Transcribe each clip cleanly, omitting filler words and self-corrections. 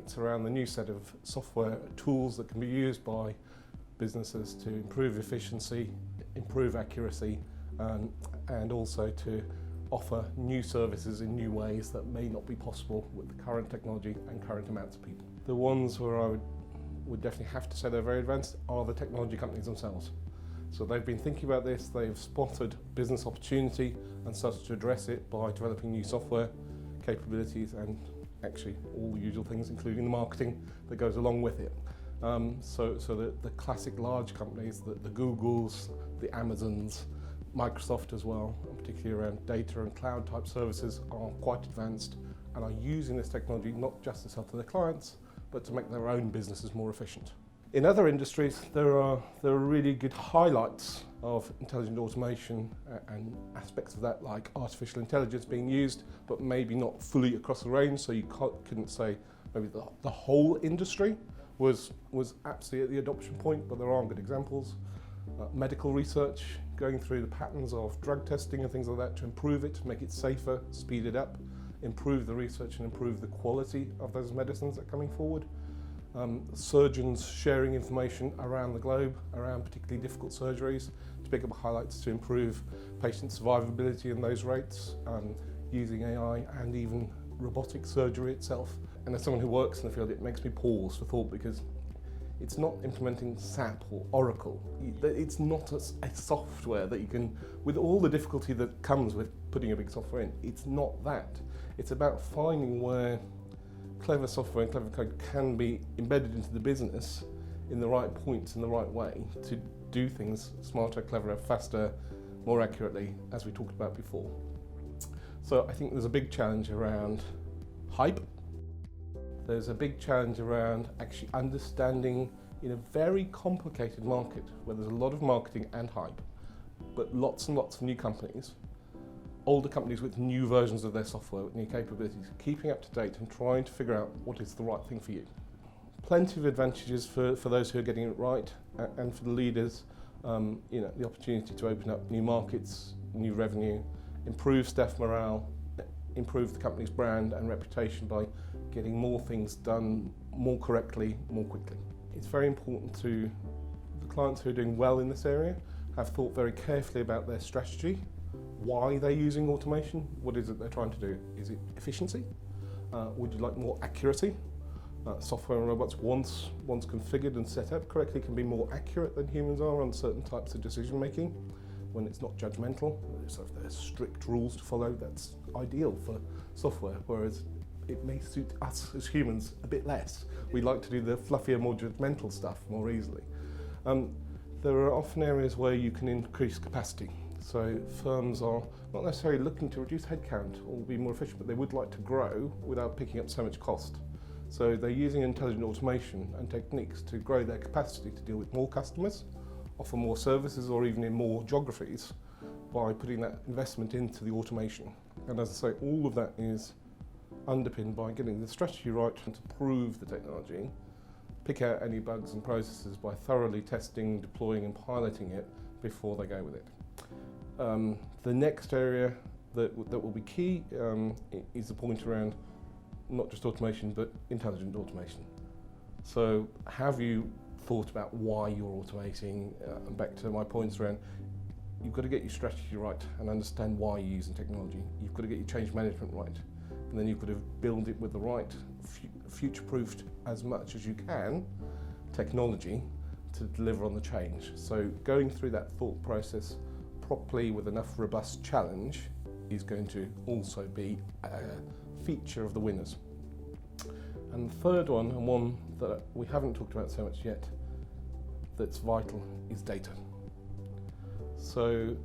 It's around the new set of software tools that can be used by businesses to improve efficiency, improve accuracy, and also to offer new services in new ways that may not be possible with the current technology and current amounts of people. The ones where I would definitely have to say they're very advanced are the technology companies themselves. So they've been thinking about this, they've spotted business opportunity and started to address it by developing new software capabilities and actually all the usual things, including the marketing that goes along with it. So the classic large companies, the Googles, the Amazons, Microsoft as well, particularly around data and cloud type services, are quite advanced and are using this technology not just to sell to their clients, but to make their own businesses more efficient. In other industries, there are really good highlights of intelligent automation and aspects of that, like artificial intelligence being used, but maybe not fully across the range. So you couldn't say maybe the whole industry was absolutely at the adoption point, but there are good examples. Medical research, going through the patterns of drug testing and things like that to improve it, to make it safer, speed it up, improve the research and improve the quality of those medicines that are coming forward. Surgeons sharing information around the globe, around particularly difficult surgeries, to pick up highlights to improve patient survivability in those rates, using AI and even robotic surgery itself. And as someone who works in the field, it makes me pause for thought, because it's not implementing SAP or Oracle. It's not a software that you can, with all the difficulty that comes with putting a big software in, it's not that. It's about finding where clever software and clever code can be embedded into the business in the right points, in the right way, to do things smarter, cleverer, faster, more accurately, as we talked about before. So I think there's a big challenge around hype. There's a big challenge around actually understanding, in a very complicated market where there's a lot of marketing and hype, but lots and lots of new companies, older companies with new versions of their software, with new capabilities, keeping up to date and trying to figure out what is the right thing for you. Plenty of advantages for those who are getting it right, and for the leaders, the opportunity to open up new markets, new revenue, improve staff morale, improve the company's brand and reputation by getting more things done more correctly, more quickly. It's very important to the clients who are doing well in this area have thought very carefully about their strategy, why they're using automation, what is it they're trying to do. Is it efficiency? Would you like more accuracy? Software and robots, once configured and set up correctly, can be more accurate than humans are on certain types of decision making, when it's not judgmental. So if there's strict rules to follow, that's ideal for software, whereas it may suit us as humans a bit less. We like to do the fluffier, more judgmental stuff more easily. There are often areas where you can increase capacity. So firms are not necessarily looking to reduce headcount or be more efficient, but they would like to grow without picking up so much cost. So they're using intelligent automation and techniques to grow their capacity to deal with more customers, offer more services, or even in more geographies, by putting that investment into the automation. And as I say, all of that is underpinned by getting the strategy right and to prove the technology, pick out any bugs and processes by thoroughly testing, deploying and piloting it before they go with it. The next area that will be key is the point around not just automation, but intelligent automation. So have you thought about why you're automating? And back to my points around, you've got to get your strategy right and understand why you're using technology. You've got to get your change management right. And then you've got to build it with the right future-proofed as much as you can technology to deliver on the change. So going through that thought process properly with enough robust challenge is going to also be a feature of the winners. And the third one, and one that we haven't talked about so much yet, that's vital, is data. So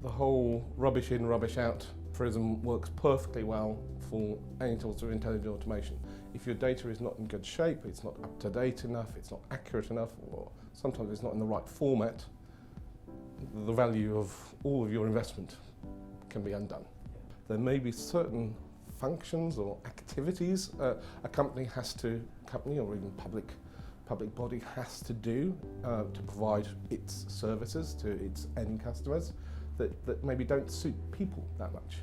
the whole rubbish in, rubbish out prism works perfectly well for any sorts of intelligent automation. If your data is not in good shape, it's not up to date enough, it's not accurate enough, or sometimes it's not in the right format, the value of all of your investment can be undone. There may be certain functions or activities a company or even public body has to do to provide its services to its end customers that maybe don't suit people that much.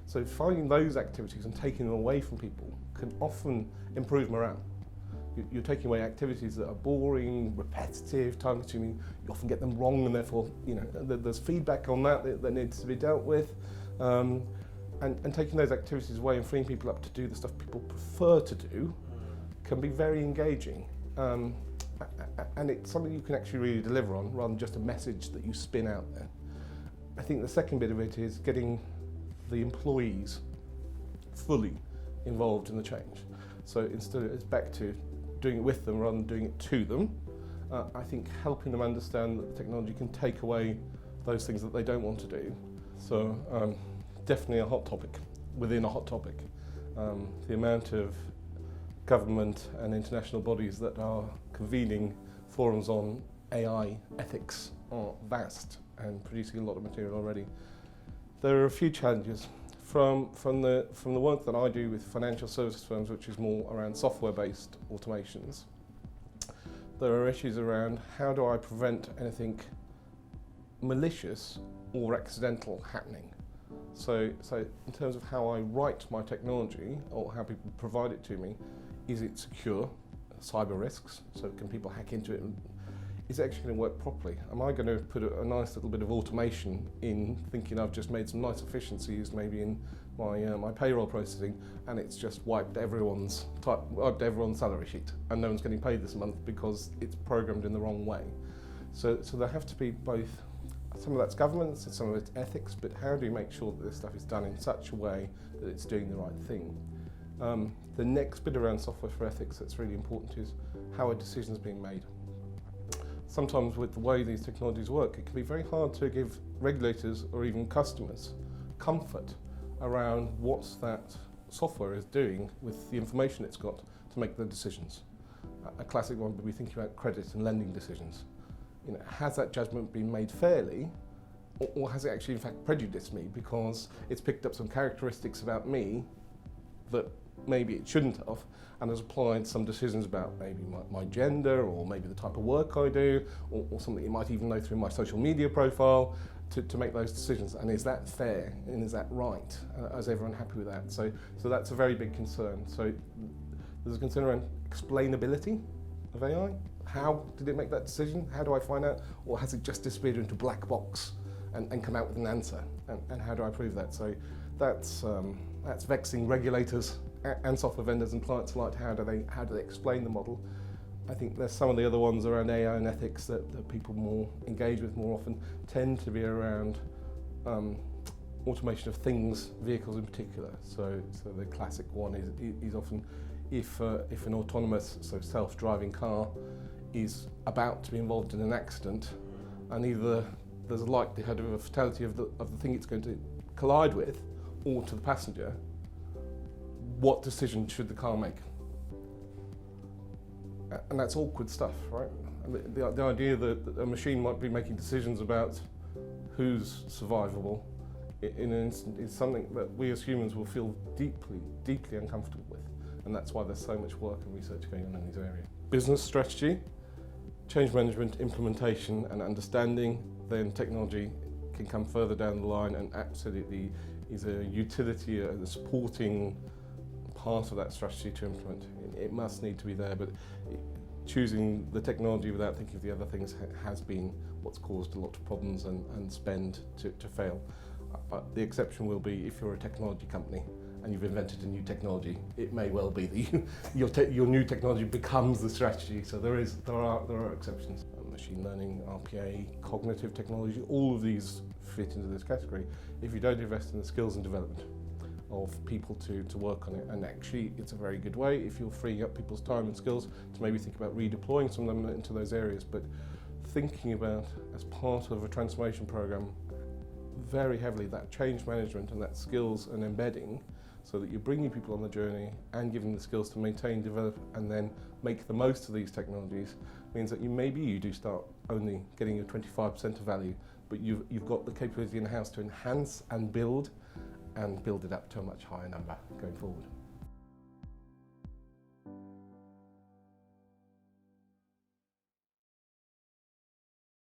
So finding those activities and taking them away from people can often improve morale. You're taking away activities that are boring, repetitive, time-consuming. You often get them wrong, and therefore, there's feedback on that needs to be dealt with. And taking those activities away and freeing people up to do the stuff people prefer to do can be very engaging. And it's something you can actually really deliver on, rather than just a message that you spin out there. I think the second bit of it is getting the employees fully involved in the change. So instead, it's back to doing it with them rather than doing it to them. I think helping them understand that the technology can take away those things that they don't want to do. So definitely a hot topic within a hot topic. The amount of government and international bodies that are convening forums on AI ethics are vast and producing a lot of material already. There are a few challenges from the work that I do with financial services firms, which is more around software-based automations. There are issues around how do I prevent anything malicious or accidental happening. So in terms of how I write my technology or how people provide it to me, is it secure? Cyber risks, so can people hack into it? Is it actually going to work properly? Am I going to put a nice little bit of automation in, thinking I've just made some nice efficiencies maybe in my payroll processing, and it's just wiped everyone's salary sheet and no one's getting paid this month because it's programmed in the wrong way? So there have to be both, some of that's governance and some of it's ethics, but how do you make sure that this stuff is done in such a way that it's doing the right thing? The next bit around software for ethics that's really important is how are decisions being made? Sometimes with the way these technologies work, it can be very hard to give regulators or even customers comfort around what that software is doing with the information it's got to make the decisions. A classic one would be thinking about credit and lending decisions. Has that judgment been made fairly, or has it actually in fact prejudiced me because it's picked up some characteristics about me that maybe it shouldn't have, and has applied some decisions about maybe my gender, or maybe the type of work I do, or something you might even know through my social media profile to make those decisions. And is that fair, and is that right? Is everyone happy with that? So that's a very big concern. So there's a concern around explainability of AI. How did it make that decision? How do I find out? Or has it just disappeared into a black box and come out with an answer? And how do I prove that? So that's vexing regulators and software vendors and clients alike. How do they explain the model? I think there's some of the other ones around AI and ethics that people more engage with more often tend to be around automation of things, vehicles in particular. So the classic one is often if an autonomous, so self-driving car is about to be involved in an accident, and either there's a likelihood of a fatality of the thing it's going to collide with, or to the passenger, what decision should the car make? And that's awkward stuff, right? The idea that a machine might be making decisions about who's survivable in an instant is something that we as humans will feel deeply, deeply uncomfortable with. And that's why there's so much work and research going on in these areas. Business strategy, change management, implementation and understanding, then technology can come further down the line and absolutely is a utility, a supporting part of that strategy to implement. It must need to be there, but choosing the technology without thinking of the other things has been what's caused a lot of problems and spend to fail. But the exception will be if you're a technology company and you've invented a new technology, it may well be that your new technology becomes the strategy. So there are exceptions. Machine learning, RPA, cognitive technology, all of these fit into this category if you don't invest in the skills and development of people to work on it. And actually it's a very good way if you're freeing up people's time and skills to maybe think about redeploying some of them into those areas, but thinking about as part of a transformation program very heavily that change management and that skills and embedding, so that you're bringing people on the journey and giving them the skills to maintain, develop and then make the most of these technologies, means that you do start only getting your 25% of value, but you've got the capability in-house to enhance and build it up to a much higher number going forward.